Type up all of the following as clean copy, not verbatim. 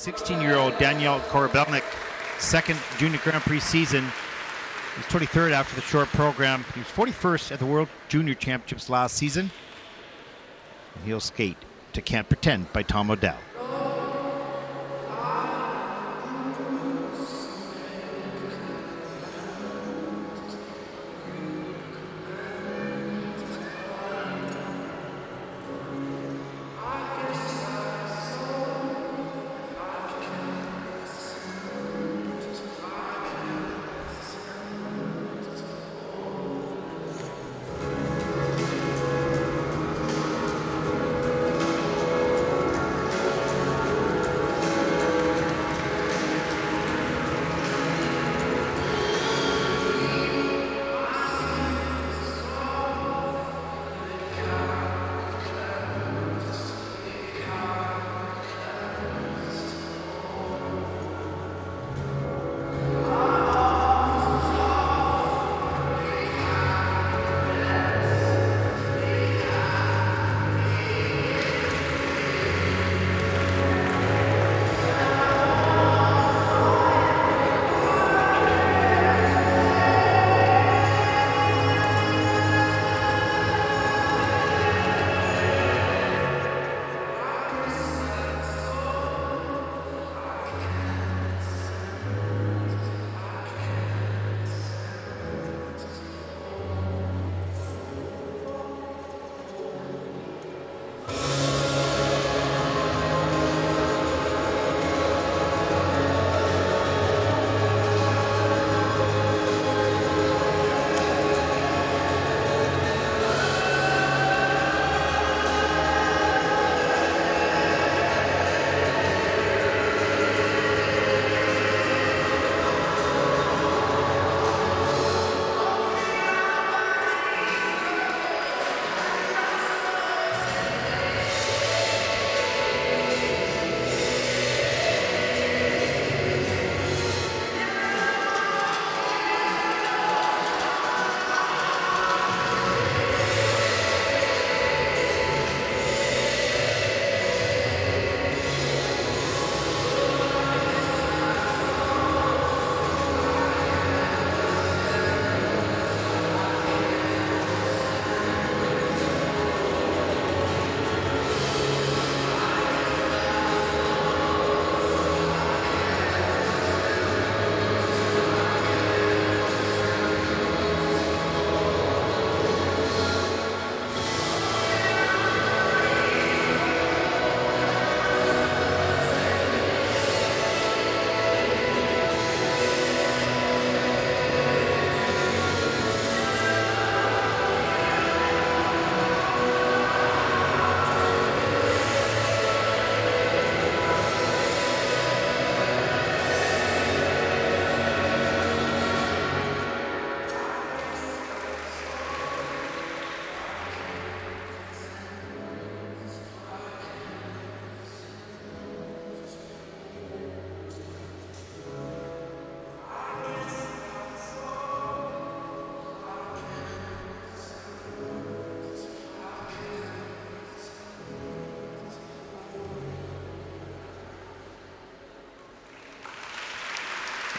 16-year-old Daniel KORABELNIK, second Junior Grand Prix season. He's 23rd after the short program. He was 41st at the World Junior Championships last season. And he'll skate to Can't Pretend by Tom O'Dell.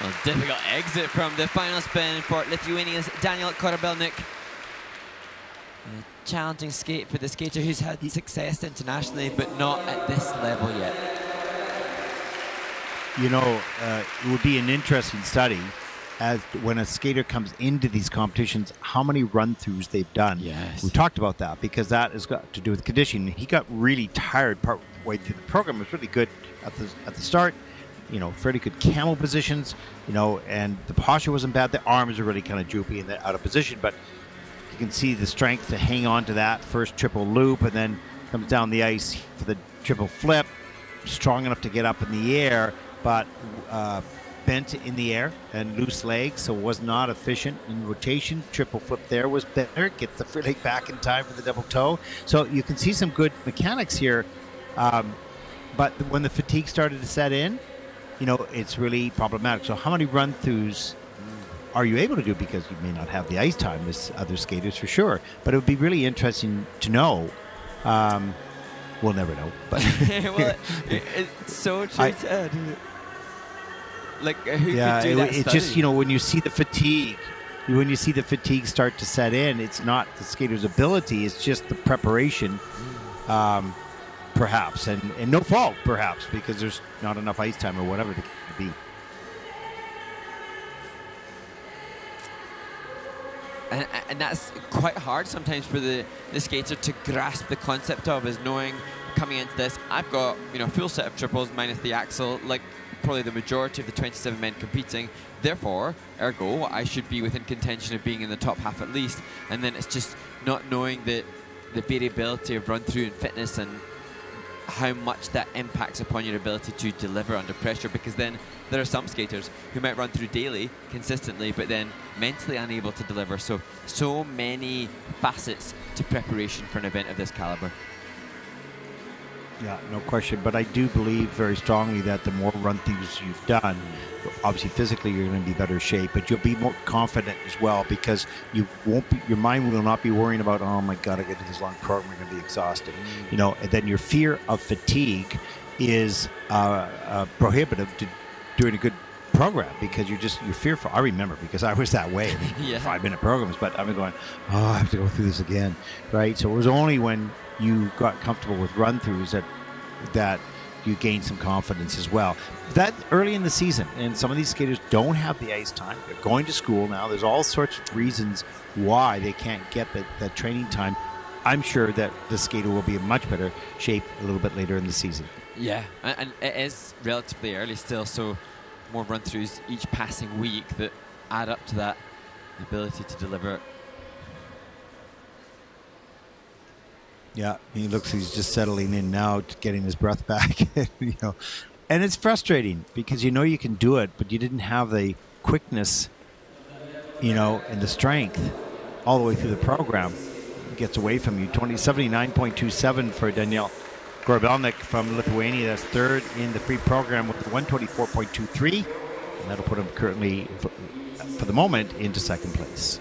Well, difficult exit from the final spin for Lithuania's Daniel KORABELNIK. A challenging skate for the skater who's had success internationally, but not at this level yet. You know, it would be an interesting study as when a skater comes into these competitions, how many run-throughs they've done. Yes. We talked about that because that has got to do with conditioning. He got really tired partway through the program. It was really good at the start. You know, fairly good camel positions, you know, and the posture wasn't bad. The arms are really kind of droopy and they're out of position, but you can see the strength to hang on to that first triple loop and then comes down the ice for the triple flip, strong enough to get up in the air, but bent in the air and loose legs, so was not efficient in rotation. Triple flip there was better, gets the free leg back in time for the double toe. So you can see some good mechanics here, but when the fatigue started to set in, you know, it's really problematic. So how many run-throughs are you able to do? Because you may not have the ice time as other skaters for sure, but it would be really interesting to know We'll never know. But well, it's so true, Ted. Like, who yeah, could do that it's just, you know, when you see the fatigue, start to set in, it's not the skater's ability, it's just the preparation, perhaps, and no fault, perhaps, because there's not enough ice time or whatever it could be. And that's quite hard sometimes for the skater to grasp the concept of, is knowing coming into this, I've got, you know, a full set of triples minus the axle, like probably the majority of the 27 men competing. Therefore, ergo, I should be within contention of being in the top half at least. And then it's just not knowing the variability of run through and fitness and how much that impacts upon your ability to deliver under pressure, because then there are some skaters who might run through daily consistently but then mentally unable to deliver. So many facets to preparation for an event of this caliber. Yeah, no question. But I do believe very strongly that the more run-throughs you've done, obviously physically you're going to be in better shape, but you'll be more confident as well, because you won't be, your mind will not be worrying about, oh my God, I got to do this long program, I'm going to be exhausted. You know, and then your fear of fatigue is prohibitive to doing a good program, because you're fearful. I remember, because I was that way. I mean, 5-minute programs, but I've been going, oh, I have to go through this again, right? So it was only when you got comfortable with run-throughs that you gained some confidence as well. That early in the season, and some of these skaters don't have the ice time. They're going to school now. There's all sorts of reasons why they can't get that training time. I'm sure that the skater will be in much better shape a little bit later in the season. Yeah, and it is relatively early still, so more run-throughs each passing week that add up to that ability to deliver. Yeah, he looks, he's just settling in now, getting his breath back. You know, and it's frustrating, because you know you can do it, but you didn't have the quickness, you know, and the strength all the way through the program. It gets away from you. 79.27 for Daniel KORABELNIK from Lithuania. That's third in the free program with 124.23, and that'll put him currently, for the moment, into second place.